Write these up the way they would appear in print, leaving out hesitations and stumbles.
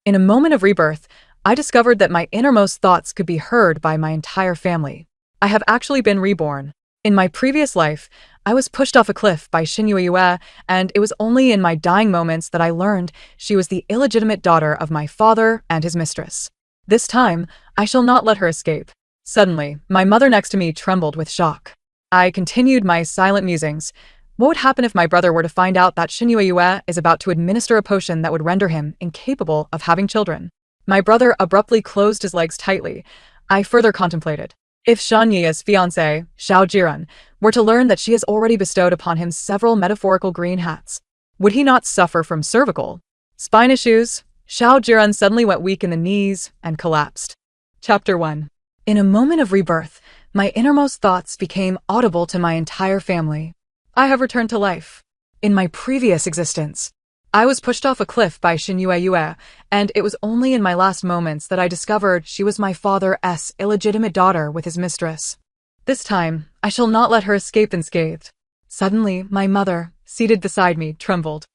In a moment of rebirth, I discovered that my innermost thoughts could be heard by my entire family. I have actually been reborn. In my previous life, I was pushed off a cliff by Yue, and it was only in my dying moments that I learned she was the illegitimate daughter of my father and his mistress. This time, I shall not let her escape. Suddenly, my mother next to me trembled with shock. I continued my silent musings. What would happen if my brother were to find out that Yue is about to administer a potion that would render him incapable of having children? My brother abruptly closed his legs tightly. I further contemplated. If Yue's fiancé, Xiao Jiren, were to learn that she has already bestowed upon him several metaphorical green hats, would he not suffer from cervical spine issues? Xiao Jiren suddenly went weak in the knees and collapsed. Chapter 1. In a moment of rebirth, my innermost thoughts became audible to my entire family. I have returned to life. In my previous existence, I was pushed off a cliff by Yue, and it was only in my last moments that I discovered she was my father's illegitimate daughter with his mistress. This time, I shall not let her escape unscathed. Suddenly, my mother, seated beside me, trembled.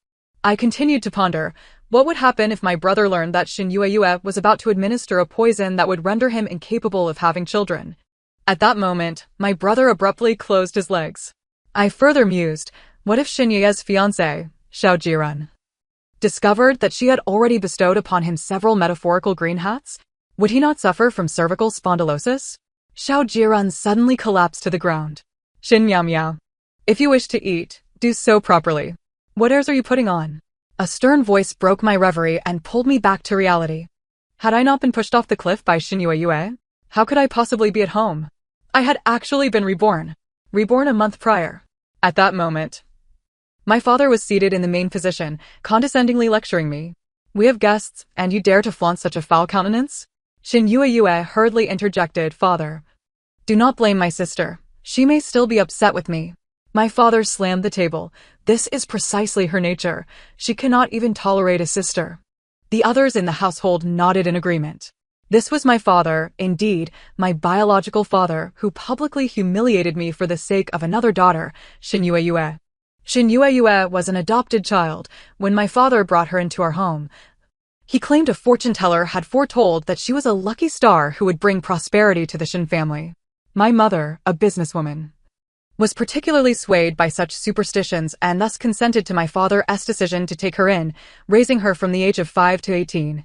I continued to ponder, what would happen if my brother learned that Yue was about to administer a poison that would render him incapable of having children? At that moment, my brother abruptly closed his legs. I further mused, what if Yue's fiancé, Xiao Jiren, discovered that she had already bestowed upon him several metaphorical green hats? Would he not suffer from cervical spondylosis? Xiao Jiren suddenly collapsed to the ground. Xin Miao Miao. If you wish to eat, do so properly. What airs are you putting on? A stern voice broke my reverie and pulled me back to reality. Had I not been pushed off the cliff by Yue, how could I possibly be at home? I had actually been reborn a month prior. At that moment, my father was seated in the main position, condescendingly lecturing me. We have guests, and you dare to flaunt such a foul countenance? Yue hurriedly interjected, Father, do not blame my sister. She may still be upset with me. My father slammed the table. This is precisely her nature. She cannot even tolerate a sister. The others in the household nodded in agreement. This was my father, indeed, my biological father, who publicly humiliated me for the sake of another daughter, Yue. Yue was an adopted child. When my father brought her into our home, he claimed a fortune teller had foretold that she was a lucky star who would bring prosperity to the Shin family. My mother, a businesswoman, was particularly swayed by such superstitions and thus consented to my father's decision to take her in, raising her from the age of 5 to 18,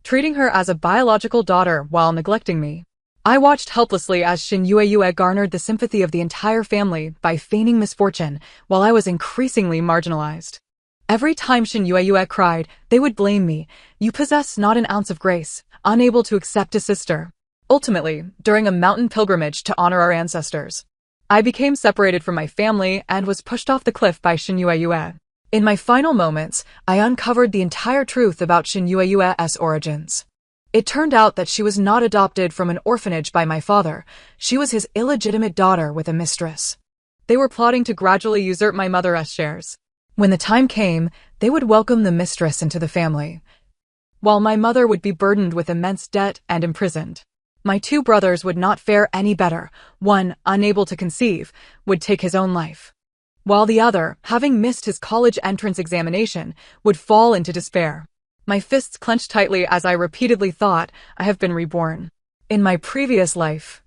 treating her as a biological daughter while neglecting me. I watched helplessly as Yue garnered the sympathy of the entire family by feigning misfortune, while I was increasingly marginalized. Every time Yue cried, they would blame me. You possess not an ounce of grace, unable to accept a sister. Ultimately, during a mountain pilgrimage to honor our ancestors, I became separated from my family and was pushed off the cliff by Yue. In my final moments, I uncovered the entire truth about Yue's origins. It turned out that she was not adopted from an orphanage by my father. She was his illegitimate daughter with a mistress. They were plotting to gradually usurp my mother's shares. When the time came, they would welcome the mistress into the family, while my mother would be burdened with immense debt and imprisoned. My two brothers would not fare any better. One, unable to conceive, would take his own life, while the other, having missed his college entrance examination, would fall into despair. My fists clenched tightly as I repeatedly thought, I have been reborn. In my previous life,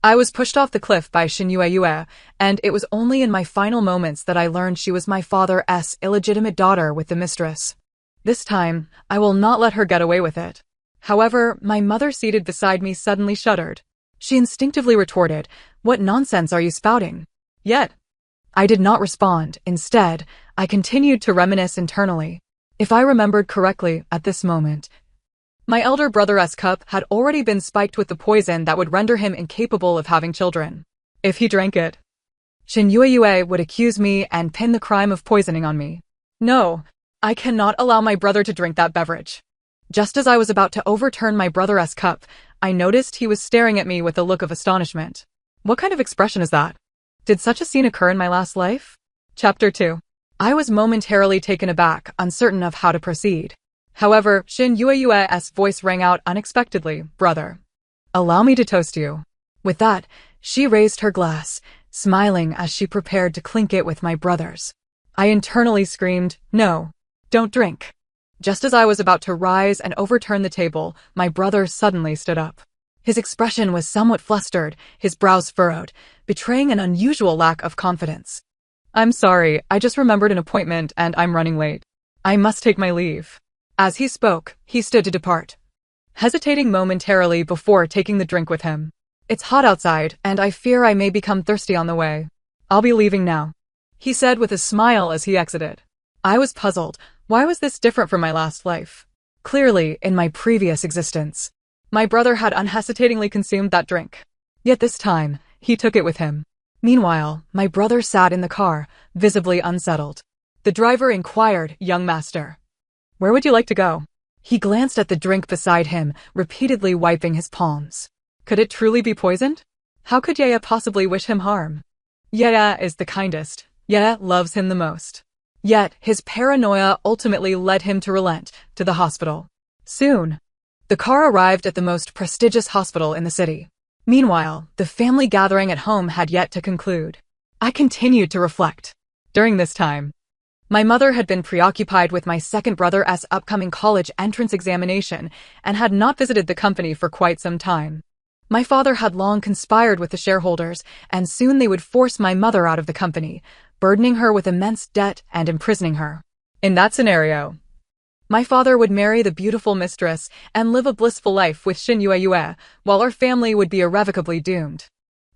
I was pushed off the cliff by Yue, and it was only in my final moments that I learned she was my father's illegitimate daughter with the mistress. This time, I will not let her get away with it. However, my mother seated beside me suddenly shuddered. She instinctively retorted, What nonsense are you spouting? Yet, I did not respond. Instead, I continued to reminisce internally. If I remembered correctly, at this moment, my elder brother's cup had already been spiked with the poison that would render him incapable of having children. If he drank it, Yue would accuse me and pin the crime of poisoning on me. No, I cannot allow my brother to drink that beverage. Just as I was about to overturn my brother's cup, I noticed he was staring at me with a look of astonishment. What kind of expression is that? Did such a scene occur in my last life? Chapter 2. I was momentarily taken aback, uncertain of how to proceed. However, Yue's voice rang out unexpectedly, Brother, allow me to toast you. With that, she raised her glass, smiling as she prepared to clink it with my brother's. I internally screamed, No, don't drink. Just as I was about to rise and overturn the table, my brother suddenly stood up. His expression was somewhat flustered, his brows furrowed, betraying an unusual lack of confidence. "I'm sorry, I just remembered an appointment and I'm running late. I must take my leave." As he spoke, he stood to depart, hesitating momentarily before taking the drink with him. "It's hot outside, and I fear I may become thirsty on the way. I'll be leaving now," he said with a smile as he exited. I was puzzled. Why was this different from my last life? Clearly, in my previous existence, my brother had unhesitatingly consumed that drink. Yet this time, he took it with him. Meanwhile, my brother sat in the car, visibly unsettled. The driver inquired, "Young master, where would you like to go?" He glanced at the drink beside him, repeatedly wiping his palms. Could it truly be poisoned? How could Yaya possibly wish him harm? Yaya is the kindest. Yaya loves him the most. Yet, his paranoia ultimately led him to relent, to the hospital. Soon, the car arrived at the most prestigious hospital in the city. Meanwhile, the family gathering at home had yet to conclude. I continued to reflect. During this time, my mother had been preoccupied with my second brother's upcoming college entrance examination and had not visited the company for quite some time. My father had long conspired with the shareholders, and soon they would force my mother out of the company, burdening her with immense debt and imprisoning her. In that scenario, my father would marry the beautiful mistress and live a blissful life with Shin Yue, while our family would be irrevocably doomed.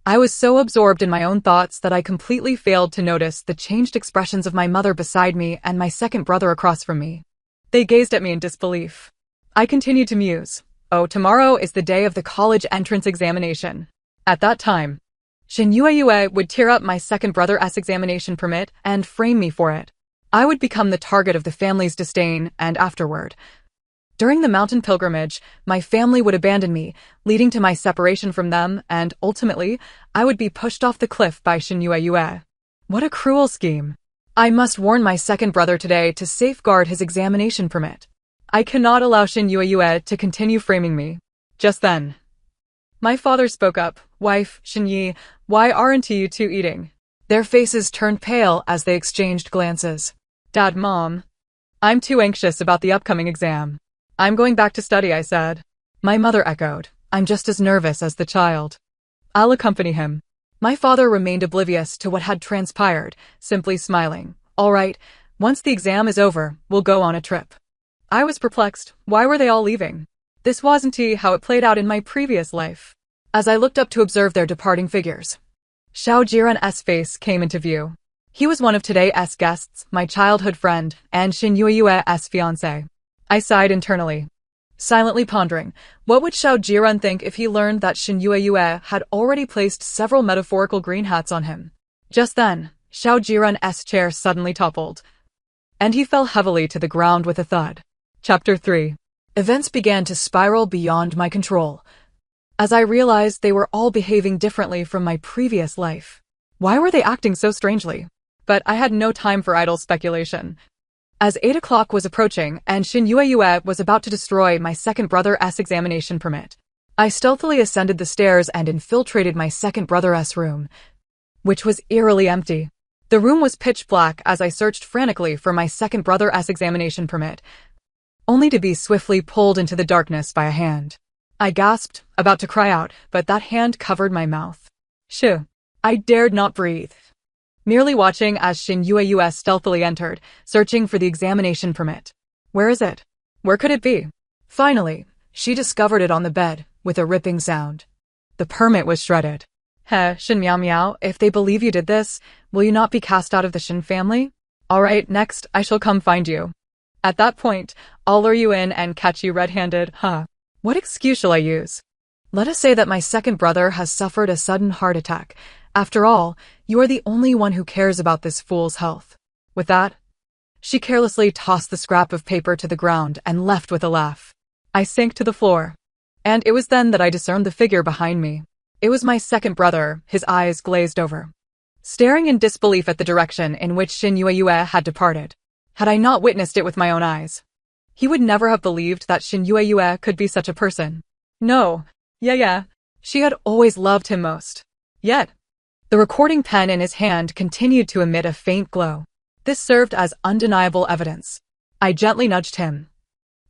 I was so absorbed in my own thoughts that I completely failed to notice the changed expressions of my mother beside me and my second brother across from me. They gazed at me in disbelief. I continued to muse. Oh, tomorrow is the day of the college entrance examination. At that time, Shin Yue would tear up my second brother's examination permit and frame me for it. I would become the target of the family's disdain, and afterward, during the mountain pilgrimage, my family would abandon me, leading to my separation from them, and ultimately, I would be pushed off the cliff by Shin Yue. What a cruel scheme. I must warn my second brother today to safeguard his examination permit. I cannot allow Shin Yue to continue framing me. Just then, my father spoke up. "Wife, Shinyi, why aren't you two eating?" Their faces turned pale as they exchanged glances. "Dad, Mom, I'm too anxious about the upcoming exam. I'm going back to study," I said. My mother echoed, "I'm just as nervous as the child. I'll accompany him." My father remained oblivious to what had transpired, simply smiling. "All right, once the exam is over, we'll go on a trip." I was perplexed. Why were they all leaving? This wasn't how it played out in my previous life. As I looked up to observe their departing figures, Xiao Jiran's face came into view. He was one of today's guests, my childhood friend, and Shin Yue's fiancé. I sighed internally, silently pondering, what would Xiao Jiran think if he learned that Shin Yue had already placed several metaphorical green hats on him? Just then, Xiao Jiran's chair suddenly toppled, and he fell heavily to the ground with a thud. Chapter 3. Events began to spiral beyond my control, as I realized they were all behaving differently from my previous life. Why were they acting so strangely? But I had no time for idle speculation. As 8 o'clock was approaching and Shin Yue was about to destroy my second brother's examination permit, I stealthily ascended the stairs and infiltrated my second brother's room, which was eerily empty. The room was pitch black as I searched frantically for my second brother's examination permit, only to be swiftly pulled into the darkness by a hand. I gasped, about to cry out, but that hand covered my mouth. Shoo! I dared not breathe, merely watching as Shin Yue stealthily entered, searching for the examination permit. Where is it? Where could it be? Finally, she discovered it on the bed, with a ripping sound. The permit was shredded. Shin Miao Miao, if they believe you did this, will you not be cast out of the Shin family? All right, next, I shall come find you. At that point, I'll lure you in and catch you red-handed, What excuse shall I use? Let us say that my second brother has suffered a sudden heart attack. After all, you are the only one who cares about this fool's health. With that, she carelessly tossed the scrap of paper to the ground and left with a laugh. I sank to the floor, and it was then that I discerned the figure behind me. It was my second brother, his eyes glazed over, staring in disbelief at the direction in which Shin Yue had departed. Had I not witnessed it with my own eyes, he would never have believed that Shin Yue could be such a person. No, she had always loved him most. Yet, the recording pen in his hand continued to emit a faint glow. This served as undeniable evidence. I gently nudged him.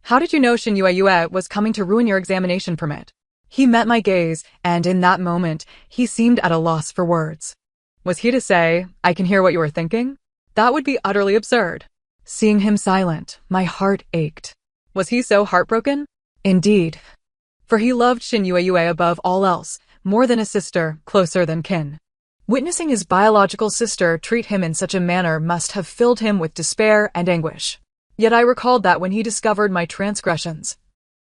How did you know Shin Yue was coming to ruin your examination permit? He met my gaze, and in that moment, he seemed at a loss for words. Was he to say, I can hear what you are thinking? That would be utterly absurd. Seeing him silent, my heart ached. Was he so heartbroken? Indeed. For he loved Shin Yue above all else, more than a sister, closer than kin. Witnessing his biological sister treat him in such a manner must have filled him with despair and anguish. Yet I recalled that when he discovered my transgressions,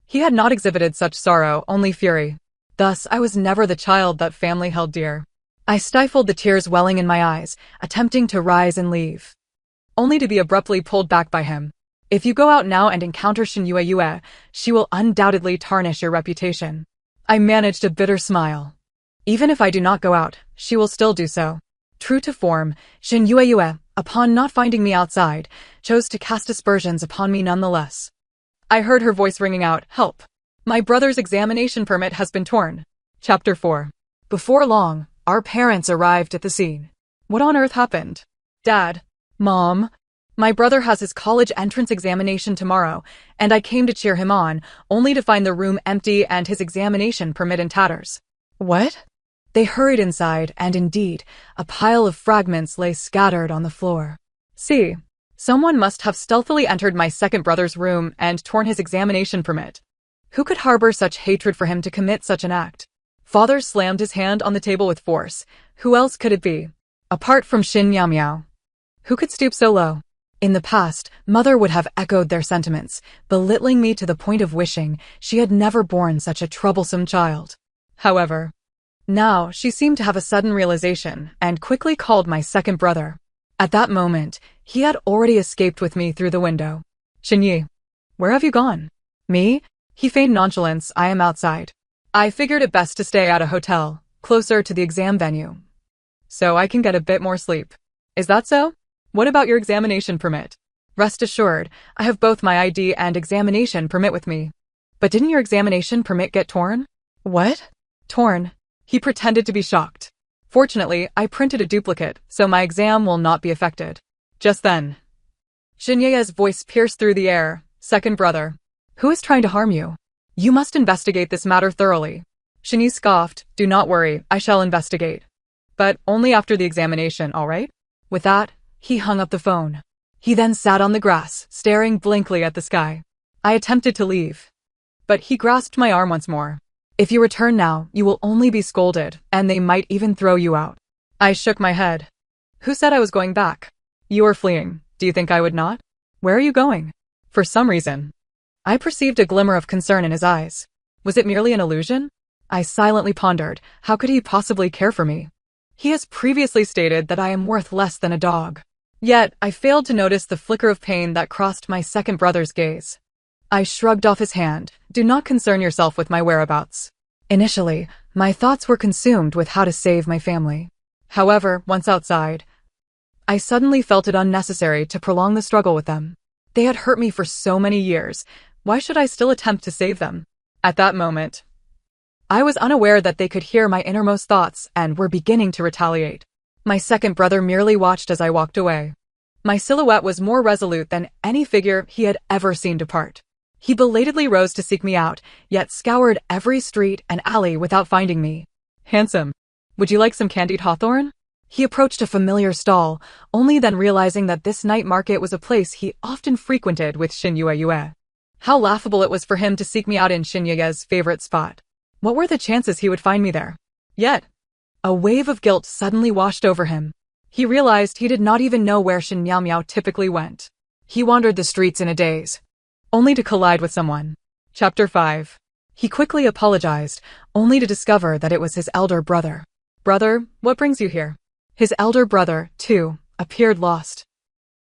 he had not exhibited such sorrow, only fury. Thus, I was never the child that family held dear. I stifled the tears welling in my eyes, attempting to rise and leave, only to be abruptly pulled back by him. If you go out now and encounter Shin Yue, she will undoubtedly tarnish your reputation. I managed a bitter smile. Even if I do not go out, she will still do so. True to form, Shin Yue, upon not finding me outside, chose to cast aspersions upon me nonetheless. I heard her voice ringing out, "Help! My brother's examination permit has been torn." Chapter 4. Before long, our parents arrived at the scene. What on earth happened? Dad, Mom, my brother has his college entrance examination tomorrow, and I came to cheer him on, only to find the room empty and his examination permit in tatters. What? They hurried inside, and indeed, a pile of fragments lay scattered on the floor. See, someone must have stealthily entered my second brother's room and torn his examination permit. Who could harbor such hatred for him to commit such an act? Father slammed his hand on the table with force. Who else could it be? Apart from Shin Miao. Who could stoop so low? In the past, Mother would have echoed their sentiments, belittling me to the point of wishing she had never borne such a troublesome child. However, now she seemed to have a sudden realization and quickly called my second brother. At that moment, he had already escaped with me through the window. Shinyi, where have you gone? Me? He feigned nonchalance. I am outside. I figured it best to stay at a hotel, closer to the exam venue, so I can get a bit more sleep. Is that so? What about your examination permit? Rest assured, I have both my ID and examination permit with me. But didn't your examination permit get torn? What? Torn? He pretended to be shocked. Fortunately, I printed a duplicate, so my exam will not be affected. Just then, Shinye's voice pierced through the air. Second brother, who is trying to harm you? You must investigate this matter thoroughly. Shinyi scoffed. Do not worry, I shall investigate. But only after the examination, all right? With that, he hung up the phone. He then sat on the grass, staring blankly at the sky. I attempted to leave, but he grasped my arm once more. If you return now, you will only be scolded, and they might even throw you out. I shook my head. Who said I was going back? You are fleeing. Do you think I would not? Where are you going? For some reason, I perceived a glimmer of concern in his eyes. Was it merely an illusion? I silently pondered. How could he possibly care for me? He has previously stated that I am worth less than a dog. Yet, I failed to notice the flicker of pain that crossed my second brother's gaze. I shrugged off his hand. Do not concern yourself with my whereabouts. Initially, my thoughts were consumed with how to save my family. However, once outside, I suddenly felt it unnecessary to prolong the struggle with them. They had hurt me for so many years. Why should I still attempt to save them? At that moment, I was unaware that they could hear my innermost thoughts and were beginning to retaliate. My second brother merely watched as I walked away. My silhouette was more resolute than any figure he had ever seen depart. He belatedly rose to seek me out, yet scoured every street and alley without finding me. Handsome, would you like some candied hawthorn? He approached a familiar stall, only then realizing that this night market was a place he often frequented with Shin Yue. How laughable it was for him to seek me out in Shin Yue's favorite spot. What were the chances he would find me there? Yet, a wave of guilt suddenly washed over him. He realized he did not even know where Shin Miao typically went. He wandered the streets in a daze, only to collide with someone. Chapter 5. He quickly apologized, only to discover that it was his elder brother. Brother, what brings you here? His elder brother, too, appeared lost,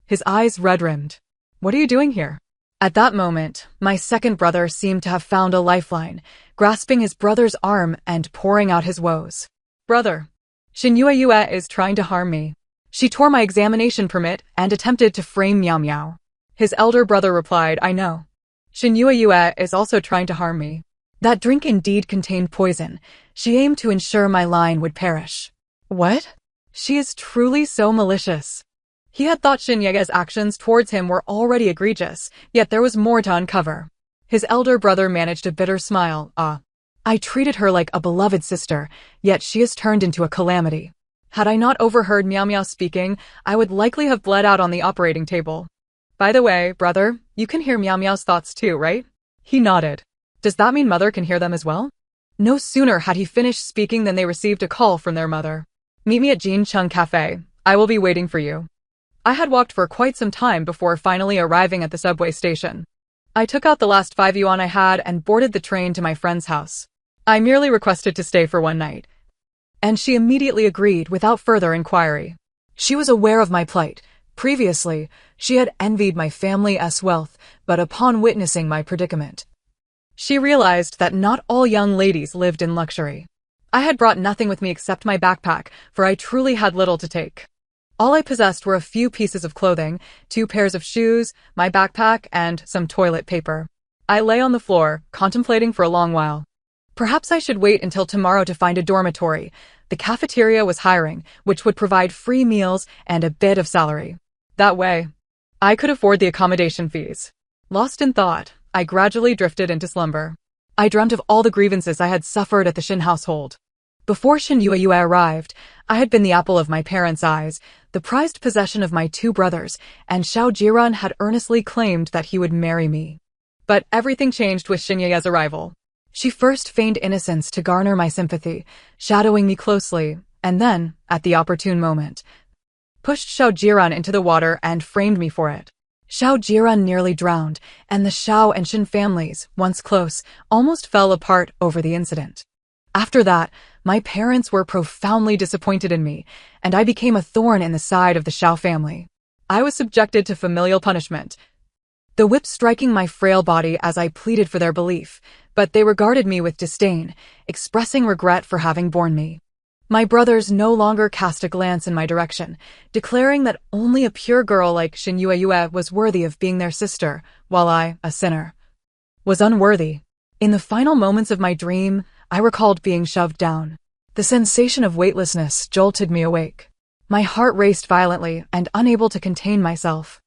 his eyes red-rimmed. What are you doing here? At that moment, my second brother seemed to have found a lifeline, grasping his brother's arm and pouring out his woes. Brother, Shin Yue is trying to harm me. She tore my examination permit and attempted to frame Miao. His elder brother replied, I know. Shin Yue is also trying to harm me. That drink indeed contained poison. She aimed to ensure my line would perish. What? She is truly so malicious. He had thought Shin Yege's actions towards him were already egregious, yet there was more to uncover. His elder brother managed a bitter smile. I treated her like a beloved sister, yet she has turned into a calamity. Had I not overheard Meow Meow speaking, I would likely have bled out on the operating table. By the way, brother, you can hear Meow Meow's thoughts too, right? He nodded. Does that mean mother can hear them as well? No sooner had he finished speaking than they received a call from their mother. Meet me at Jin Chung Cafe. I will be waiting for you. I had walked for quite some time before finally arriving at the subway station. I took out the last 5 yuan I had and boarded the train to my friend's house. I merely requested to stay for one night, and she immediately agreed without further inquiry. She was aware of my plight. Previously, she had envied my family's wealth, but upon witnessing my predicament, she realized that not all young ladies lived in luxury. I had brought nothing with me except my backpack, for I truly had little to take. All I possessed were a few pieces of clothing, 2 pairs of shoes, my backpack, and some toilet paper. I lay on the floor, contemplating for a long while. Perhaps I should wait until tomorrow to find a dormitory. The cafeteria was hiring, which would provide free meals and a bit of salary. That way, I could afford the accommodation fees. Lost in thought, I gradually drifted into slumber. I dreamt of all the grievances I had suffered at the Shin household. Before Shin Yue arrived, I had been the apple of my parents' eyes, the prized possession of my 2 brothers, and Xiao Jiran had earnestly claimed that he would marry me. But everything changed with Shin Yue's arrival. She first feigned innocence to garner my sympathy, shadowing me closely, and then, at the opportune moment, pushed Xiao Jiran into the water and framed me for it. Xiao Jiran nearly drowned, and the Xiao and Shin families, once close, almost fell apart over the incident. After that, my parents were profoundly disappointed in me, and I became a thorn in the side of the Xiao family. I was subjected to familial punishment, the whip striking my frail body as I pleaded for their belief, but they regarded me with disdain, expressing regret for having borne me. My brothers no longer cast a glance in my direction, declaring that only a pure girl like Shin Yue was worthy of being their sister, while I, a sinner, was unworthy. In the final moments of my dream, I recalled being shoved down. The sensation of weightlessness jolted me awake. My heart raced violently and unable to contain myself.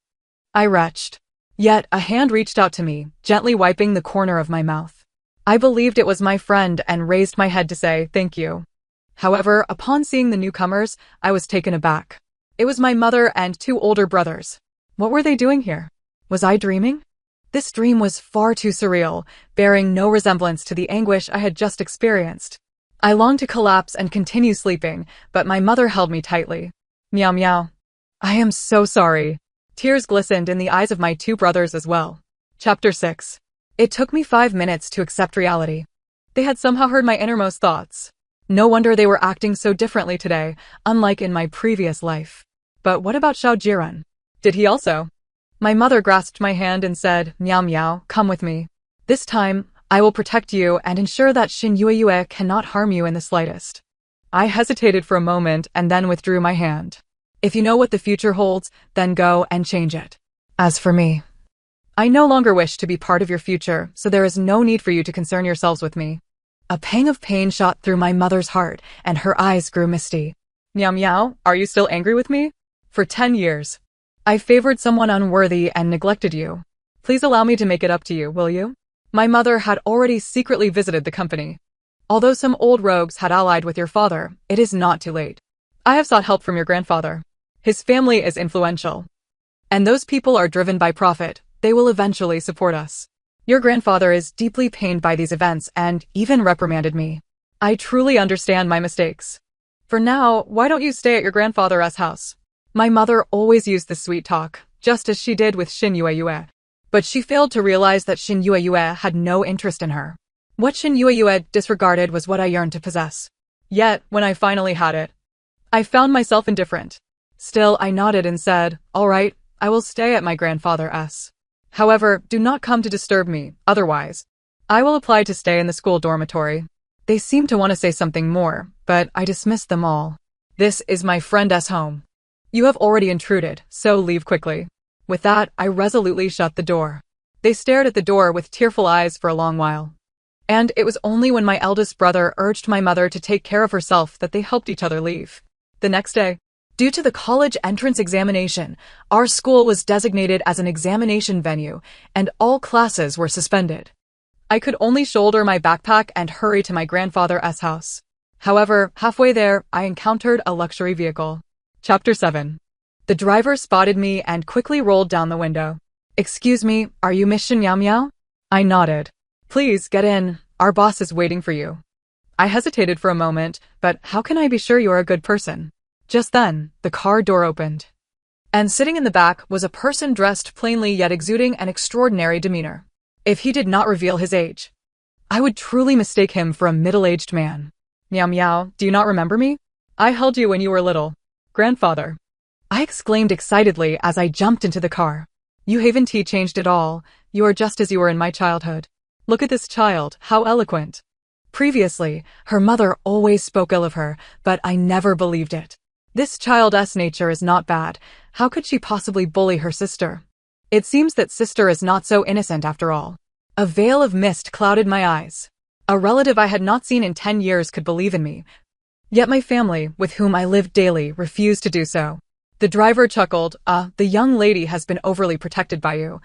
I retched. Yet a hand reached out to me, gently wiping the corner of my mouth. I believed it was my friend and raised my head to say thank you. However, upon seeing the newcomers, I was taken aback. It was my mother and 2 older brothers. What were they doing here? Was I dreaming? This dream was far too surreal, bearing no resemblance to the anguish I had just experienced. I longed to collapse and continue sleeping, but my mother held me tightly. Meow meow. I am so sorry. Tears glistened in the eyes of my 2 brothers as well. Chapter 6. It took me 5 minutes to accept reality. They had somehow heard my innermost thoughts. No wonder they were acting so differently today, unlike in my previous life. But what about Xiao Jiran? Did he also? My mother grasped my hand and said, Meow meow, come with me. This time, I will protect you and ensure that Shin Yue cannot harm you in the slightest. I hesitated for a moment and then withdrew my hand. If you know what the future holds, then go and change it. As for me, I no longer wish to be part of your future, so there is no need for you to concern yourselves with me. A pang of pain shot through my mother's heart, and her eyes grew misty. Meow meow, are you still angry with me? For 10 years, I favored someone unworthy and neglected you. Please allow me to make it up to you, will you? My mother had already secretly visited the company. Although some old rogues had allied with your father, it is not too late. I have sought help from your grandfather. His family is influential, and those people are driven by profit. They will eventually support us. Your grandfather is deeply pained by these events and even reprimanded me. I truly understand my mistakes. For now, why don't you stay at your grandfather's house? My mother always used the sweet talk, just as she did with Shin Yue. But she failed to realize that Shin Yue had no interest in her. What Shin Yue disregarded was what I yearned to possess. Yet, when I finally had it, I found myself indifferent. Still, I nodded and said, all right, I will stay at my grandfather's. However, do not come to disturb me, otherwise, I will apply to stay in the school dormitory. They seemed to want to say something more, but I dismissed them all. This is my friend's home. You have already intruded, so leave quickly. With that, I resolutely shut the door. They stared at the door with tearful eyes for a long while. And it was only when my eldest brother urged my mother to take care of herself that they helped each other leave. The next day, Due to the college entrance examination, our school was designated as an examination venue, and all classes were suspended. I could only shoulder my backpack and hurry to my grandfather's house. However, halfway there, I encountered a luxury vehicle. Chapter 7. The driver spotted me and quickly rolled down the window. "Excuse me, are you Miss Shin Yao Miao?" I nodded. "Please, get in. Our boss is waiting for you." I hesitated for a moment, but how can I be sure you are a good person? Just then, the car door opened. And sitting in the back was a person dressed plainly yet exuding an extraordinary demeanor. If he did not reveal his age, I would truly mistake him for a middle-aged man. "Miao Miao, do you not remember me? I held you when you were little." "Grandfather," I exclaimed excitedly as I jumped into the car. "You haven't changed at all. You are just as you were in my childhood. Look at this child, how eloquent." Previously, her mother always spoke ill of her, but I never believed it. This child's nature is not bad. How could she possibly bully her sister? It seems that sister is not so innocent after all. A veil of mist clouded my eyes. A relative I had not seen in 10 years could believe in me. Yet my family, with whom I lived daily, refused to do so. The driver chuckled, "The young lady has been overly protected by you,"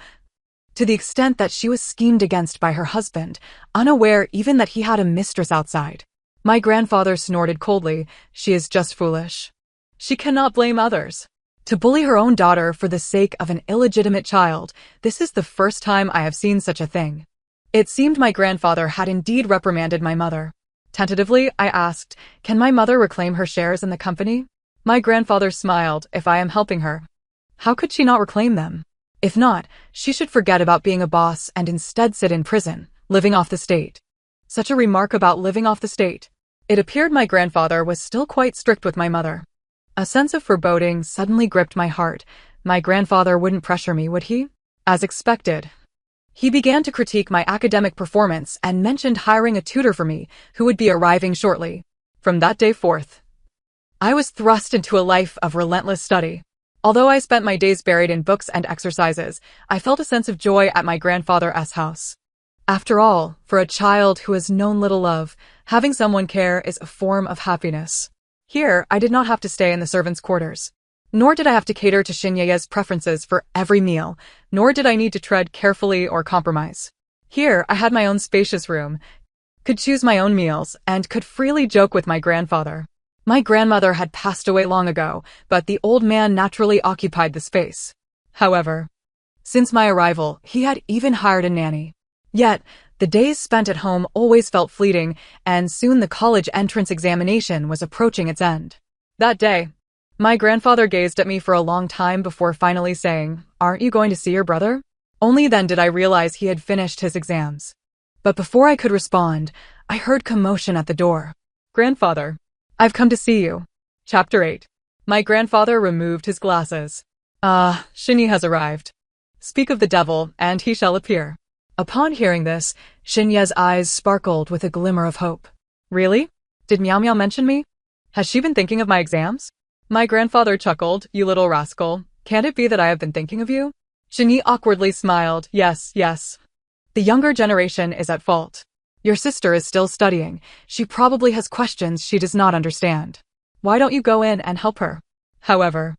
to the extent that she was schemed against by her husband, unaware even that he had a mistress outside. My grandfather snorted coldly, "She is just foolish. She cannot blame others. To bully her own daughter for the sake of an illegitimate child, this is the first time I have seen such a thing." It seemed my grandfather had indeed reprimanded my mother. Tentatively, I asked, "Can my mother reclaim her shares in the company?" My grandfather smiled, "If I am helping her, how could she not reclaim them? If not, she should forget about being a boss and instead sit in prison, living off the state." Such a remark about living off the state. It appeared my grandfather was still quite strict with my mother. A sense of foreboding suddenly gripped my heart. My grandfather wouldn't pressure me, would he? As expected. He began to critique my academic performance and mentioned hiring a tutor for me, who would be arriving shortly. From that day forth, I was thrust into a life of relentless study. Although I spent my days buried in books and exercises, I felt a sense of joy at my grandfather's house. After all, for a child who has known little love, having someone care is a form of happiness. Here, I did not have to stay in the servants' quarters. Nor did I have to cater to Shinya's preferences for every meal, nor did I need to tread carefully or compromise. Here, I had my own spacious room, could choose my own meals, and could freely joke with my grandfather. My grandmother had passed away long ago, but the old man naturally occupied the space. However, since my arrival, he had even hired a nanny. Yet, the days spent at home always felt fleeting, and soon the college entrance examination was approaching its end. That day, my grandfather gazed at me for a long time before finally saying, "Aren't you going to see your brother?" Only then did I realize he had finished his exams. But before I could respond, I heard commotion at the door. "Grandfather, I've come to see you." Chapter 8. My grandfather removed his glasses. Shinyi has arrived. Speak of the devil, and he shall appear." Upon hearing this, Shinya's eyes sparkled with a glimmer of hope. "Really? Did Miao Miao mention me? Has she been thinking of my exams?" My grandfather chuckled, "You little rascal. Can't it be that I have been thinking of you?" Shinyi awkwardly smiled, "Yes, yes. The younger generation is at fault. Your sister is still studying. She probably has questions she does not understand. Why don't you go in and help her?" However,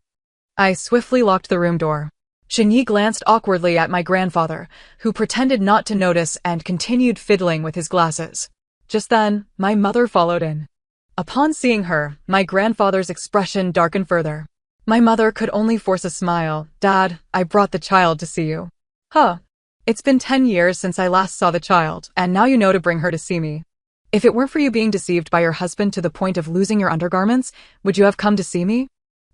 I swiftly locked the room door. Shinyi glanced awkwardly at my grandfather, who pretended not to notice and continued fiddling with his glasses. Just then, my mother followed in. Upon seeing her, my grandfather's expression darkened further. My mother could only force a smile. "Dad, I brought the child to see you." "Huh. It's been 10 years since I last saw the child, and now you know to bring her to see me. If it weren't for you being deceived by your husband to the point of losing your undergarments, would you have come to see me?"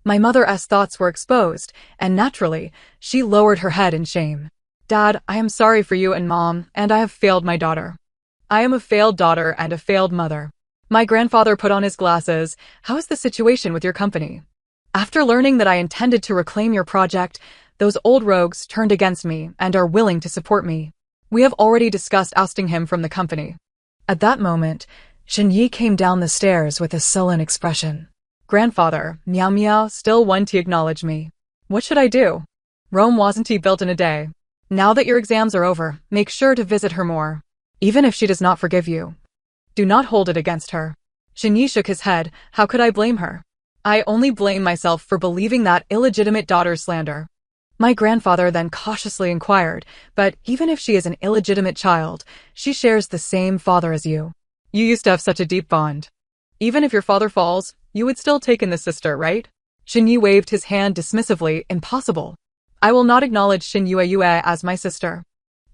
My mother's thoughts were exposed, and naturally, she lowered her head in shame. "Dad, I am sorry for you and Mom, and I have failed my daughter. I am a failed daughter and a failed mother." My grandfather put on his glasses. "How is the situation with your company? After learning that I intended to reclaim your project, those old rogues turned against me and are willing to support me. We have already discussed ousting him from the company." At that moment, Shinyi came down the stairs with a sullen expression. "Grandfather, Miao Miao still wants to acknowledge me. What should I do? Rome wasn't built in a day. Now that your exams are over, make sure to visit her more. Even if she does not forgive you, do not hold it against her." Shinyi shook his head. "How could I blame her? I only blame myself for believing that illegitimate daughter's slander. My grandfather then cautiously inquired, but even if she is an illegitimate child, she shares the same father as you. You used to have such a deep bond. Even if your father falls, you would still take in the sister, right? Shin waved his hand dismissively. Impossible. I will not acknowledge Shin Yue as my sister.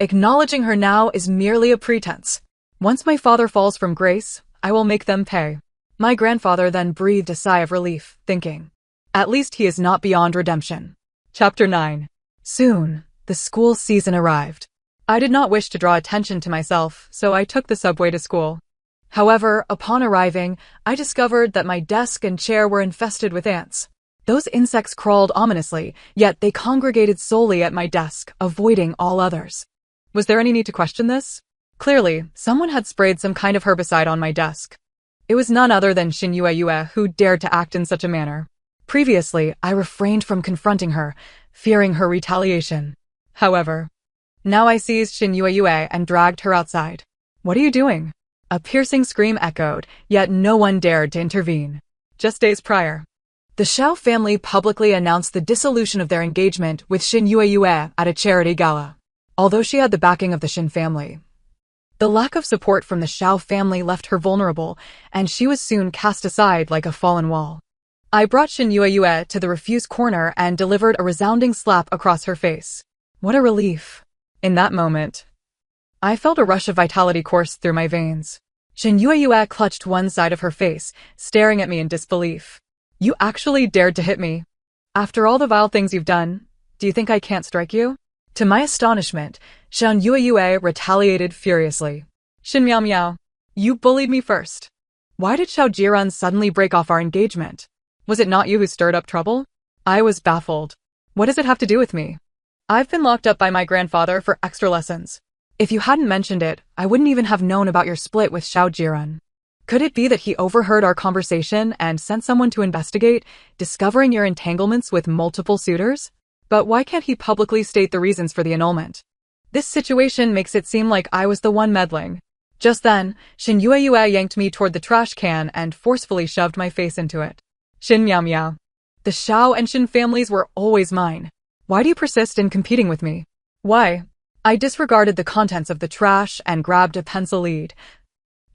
Acknowledging her now is merely a pretense. Once my father falls from grace, I will make them pay. My grandfather then breathed a sigh of relief, thinking, at least he is not beyond redemption. Chapter 9. Soon, the school season arrived. I did not wish to draw attention to myself, so I took the subway to school. However, upon arriving, I discovered that my desk and chair were infested with ants. Those insects crawled ominously, yet they congregated solely at my desk, avoiding all others. Was there any need to question this? Clearly, someone had sprayed some kind of herbicide on my desk. It was none other than Shin Yue who dared to act in such a manner. Previously, I refrained from confronting her, fearing her retaliation. However, now I seized Shin Yue and dragged her outside. What are you doing? A piercing scream echoed, yet no one dared to intervene. Just days prior, the Xiao family publicly announced the dissolution of their engagement with Shin Yue at a charity gala. Although she had the backing of the Shin family, the lack of support from the Xiao family left her vulnerable, and she was soon cast aside like a fallen wall. I brought Shin Yue to the refuse corner and delivered a resounding slap across her face. What a relief. In that moment, I felt a rush of vitality course through my veins. Shin Yue clutched one side of her face, staring at me in disbelief. You actually dared to hit me. After all the vile things you've done, do you think I can't strike you? To my astonishment, Shin Yue retaliated furiously. Shin Miao Miao, you bullied me first. Why did Xiao Jiran suddenly break off our engagement? Was it not you who stirred up trouble? I was baffled. What does it have to do with me? I've been locked up by my grandfather for extra lessons. If you hadn't mentioned it, I wouldn't even have known about your split with Xiao Jiran. Could it be that he overheard our conversation and sent someone to investigate, discovering your entanglements with multiple suitors? But why can't he publicly state the reasons for the annulment? This situation makes it seem like I was the one meddling. Just then, Shin Yue yanked me toward the trash can and forcefully shoved my face into it. Shin Miao Miao. The Xiao and Shin families were always mine. Why do you persist in competing with me? Why? I disregarded the contents of the trash and grabbed a pencil lead,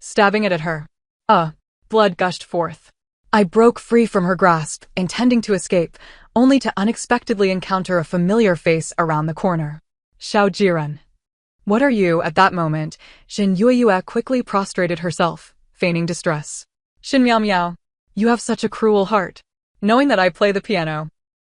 stabbing it at her. Blood gushed forth. I broke free from her grasp, intending to escape, only to unexpectedly encounter a familiar face around the corner. Xiao Jiran. What are you? At that moment, Shin Yue quickly prostrated herself, feigning distress. Shin Miao Miao, you have such a cruel heart. Knowing that I play the piano,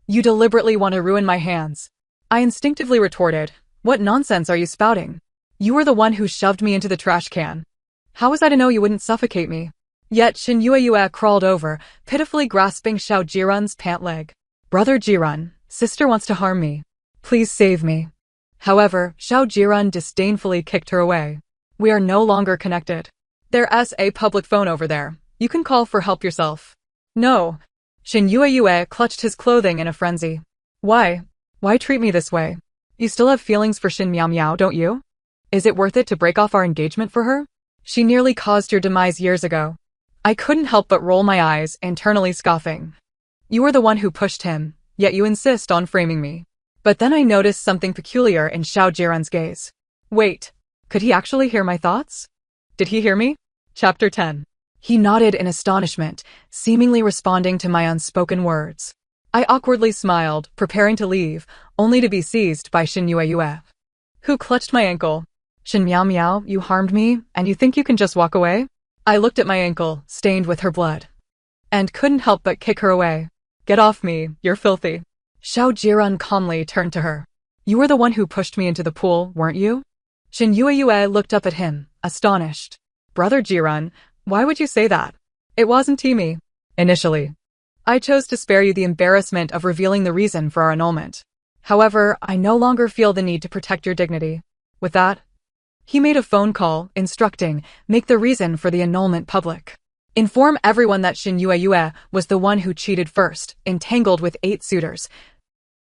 you deliberately want to ruin my hands. I instinctively retorted, what nonsense are you spouting? You were the one who shoved me into the trash can. How was I to know you wouldn't suffocate me? Yet Shin Yue crawled over, pitifully grasping Xiao Jiran's pant leg. Brother Jiran, sister wants to harm me. Please save me. However, Xiao Jiran disdainfully kicked her away. We are no longer connected. There's a public phone over there. You can call for help yourself. No. Shin Yue clutched his clothing in a frenzy. Why? Why treat me this way? You still have feelings for Shin Miao Miao, don't you? Is it worth it to break off our engagement for her? She nearly caused your demise years ago. I couldn't help but roll my eyes, internally scoffing. You were the one who pushed him, yet you insist on framing me. But then I noticed something peculiar in Xiao Jiran's gaze. Wait, could he actually hear my thoughts? Did he hear me? Chapter 10. He nodded in astonishment, seemingly responding to my unspoken words. I awkwardly smiled, preparing to leave, only to be seized by Shin Yue, who clutched my ankle. Shin Miao Miao, you harmed me, and you think you can just walk away? I looked at my ankle, stained with her blood, and couldn't help but kick her away. Get off me, you're filthy. Xiao Jiran calmly turned to her. You were the one who pushed me into the pool, weren't you? Shin Yue looked up at him, astonished. Brother Jiran, why would you say that? It wasn't me. Initially, I chose to spare you the embarrassment of revealing the reason for our annulment. However, I no longer feel the need to protect your dignity. With that, he made a phone call, instructing, make the reason for the annulment public. Inform everyone that Shin Yue was the one who cheated first, entangled with 8 suitors,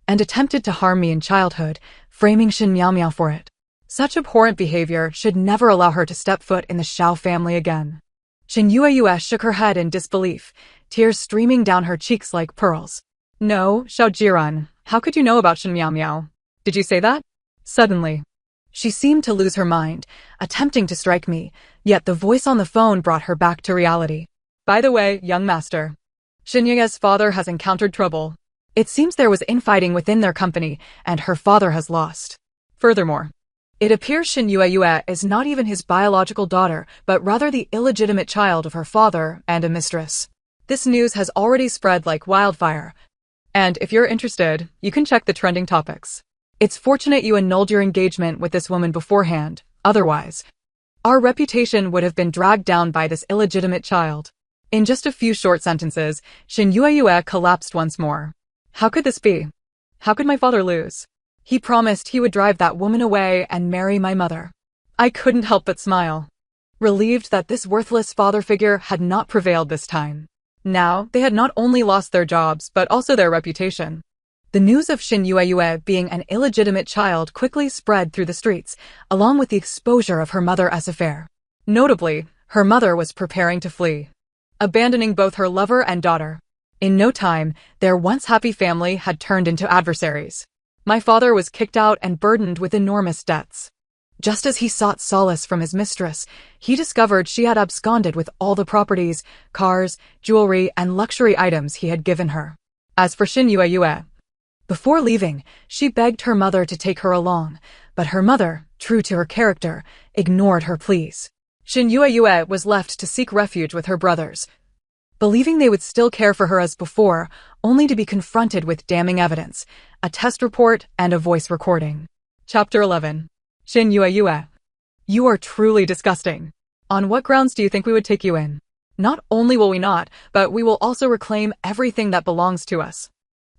and attempted to harm me in childhood, framing Shin Miao Miao for it. Such abhorrent behavior should never allow her to step foot in the Xiao family again. Shin Yue shook her head in disbelief, tears streaming down her cheeks like pearls. No, Xiaojiran, how could you know about Shen Miao Miao? Did you say that? Suddenly, she seemed to lose her mind, attempting to strike me, yet the voice on the phone brought her back to reality. By the way, young master, Shen Yue's father has encountered trouble. It seems there was infighting within their company, and her father has lost. Furthermore, it appears Shen Yue is not even his biological daughter, but rather the illegitimate child of her father and a mistress. This news has already spread like wildfire. And if you're interested, you can check the trending topics. It's fortunate you annulled your engagement with this woman beforehand, otherwise, our reputation would have been dragged down by this illegitimate child. In just a few short sentences, Shen Yue collapsed once more. How could this be? How could my father lose? He promised he would drive that woman away and marry my mother. I couldn't help but smile, relieved that this worthless father figure had not prevailed this time. Now, they had not only lost their jobs, but also their reputation. The news of Shen Yue being an illegitimate child quickly spread through the streets, along with the exposure of her mother's affair. Notably, her mother was preparing to flee, abandoning both her lover and daughter. In no time, their once happy family had turned into adversaries. My father was kicked out and burdened with enormous debts. Just as he sought solace from his mistress, he discovered she had absconded with all the properties, cars, jewelry, and luxury items he had given her. As for Shen Yue, before leaving, she begged her mother to take her along, but her mother, true to her character, ignored her pleas. Shen Yue was left to seek refuge with her brothers, believing they would still care for her as before, only to be confronted with damning evidence, a test report, and a voice recording. Chapter 11. Shen Yue. You are truly disgusting. On what grounds do you think we would take you in? Not only will we not, but we will also reclaim everything that belongs to us,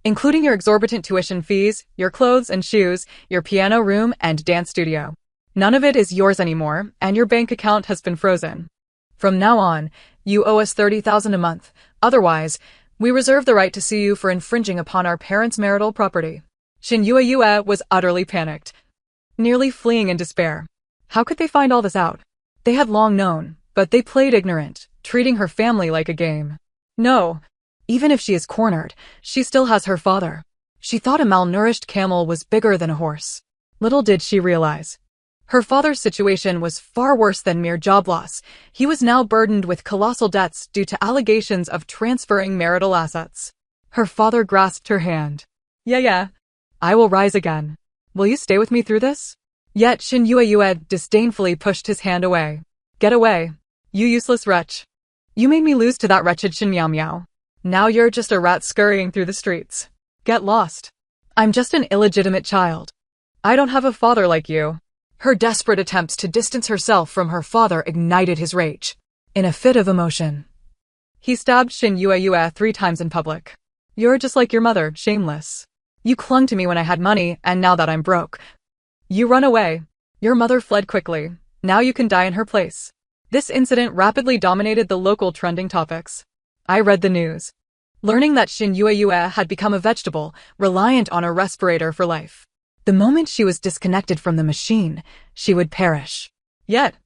including your exorbitant tuition fees, your clothes and shoes, your piano room and dance studio. None of it is yours anymore, and your bank account has been frozen. From now on, you owe us 30,000 a month. Otherwise, we reserve the right to sue you for infringing upon our parents' marital property. Shen Yue was utterly panicked, nearly fleeing in despair. How could they find all this out? They had long known, but they played ignorant, treating her family like a game. No. Even if she is cornered, she still has her father. She thought a malnourished camel was bigger than a horse. Little did she realize, her father's situation was far worse than mere job loss. He was now burdened with colossal debts due to allegations of transferring marital assets. Her father grasped her hand. Yeah. I will rise again. Will you stay with me through this? Yet Shen Yue disdainfully pushed his hand away. Get away, you useless wretch. You made me lose to that wretched Shen Miao Miao. Now you're just a rat scurrying through the streets. Get lost. I'm just an illegitimate child. I don't have a father like you. Her desperate attempts to distance herself from her father ignited his rage. In a fit of emotion, he stabbed Shen Yue 3 times in public. You're just like your mother, shameless. You clung to me when I had money, and now that I'm broke, you run away. Your mother fled quickly. Now you can die in her place. This incident rapidly dominated the local trending topics. I read the news, learning that Shen Yue had become a vegetable, reliant on a respirator for life. The moment she was disconnected from the machine, she would perish. Yet,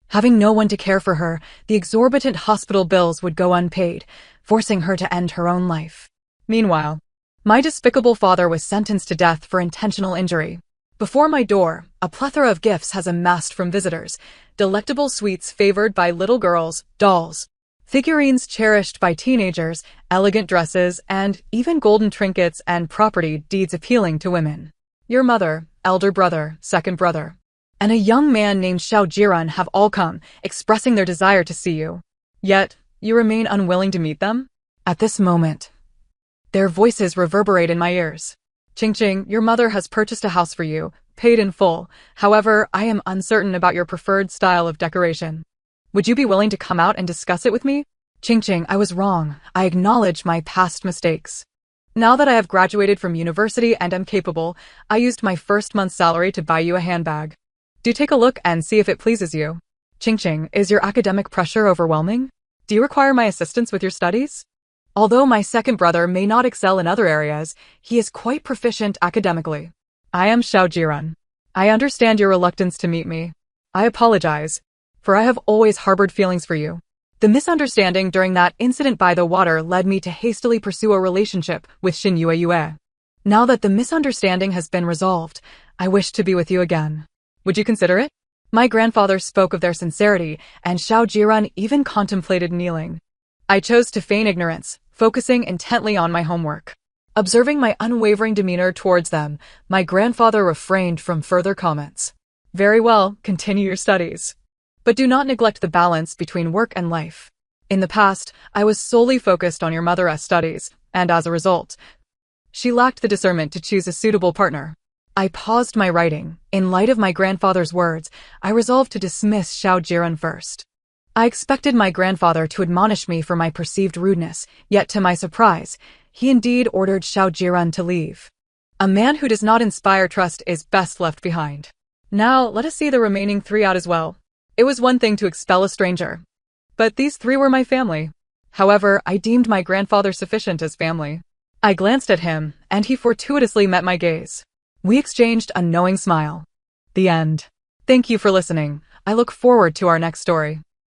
having no one to care for her, the exorbitant hospital bills would go unpaid, forcing her to end her own life. Meanwhile, my despicable father was sentenced to death for intentional injury. Before my door, a plethora of gifts has amassed from visitors, delectable sweets favored by little girls, dolls, figurines cherished by teenagers, elegant dresses, and even golden trinkets and property deeds appealing to women. Your mother, elder brother, second brother, and a young man named Xiaojiran have all come, expressing their desire to see you. Yet, you remain unwilling to meet them? At this moment, their voices reverberate in my ears. Qingqing, your mother has purchased a house for you, paid in full. However, I am uncertain about your preferred style of decoration. Would you be willing to come out and discuss it with me? Qingqing, I was wrong. I acknowledge my past mistakes. Now that I have graduated from university and am capable, I used my first month's salary to buy you a handbag. Do take a look and see if it pleases you. Qingqing, is your academic pressure overwhelming? Do you require my assistance with your studies? Although my second brother may not excel in other areas, he is quite proficient academically. I am Xiaojiran. I understand your reluctance to meet me. I apologize, for I have always harbored feelings for you. The misunderstanding during that incident by the water led me to hastily pursue a relationship with Yue. Now that the misunderstanding has been resolved, I wish to be with you again. Would you consider it? My grandfather spoke of their sincerity, and Xiao Jiren even contemplated kneeling. I chose to feign ignorance, focusing intently on my homework. Observing my unwavering demeanor towards them, my grandfather refrained from further comments. Very well, continue your studies. But do not neglect the balance between work and life. In the past, I was solely focused on your mother's studies, and as a result, she lacked the discernment to choose a suitable partner. I paused my writing. In light of my grandfather's words, I resolved to dismiss Xiao Jiren first. I expected my grandfather to admonish me for my perceived rudeness, yet to my surprise, he indeed ordered Xiao Jiren to leave. A man who does not inspire trust is best left behind. Now, let us see the remaining 3 out as well. It was one thing to expel a stranger, but these 3 were my family. However, I deemed my grandfather sufficient as family. I glanced at him, and he fortuitously met my gaze. We exchanged a knowing smile. The end. Thank you for listening. I look forward to our next story.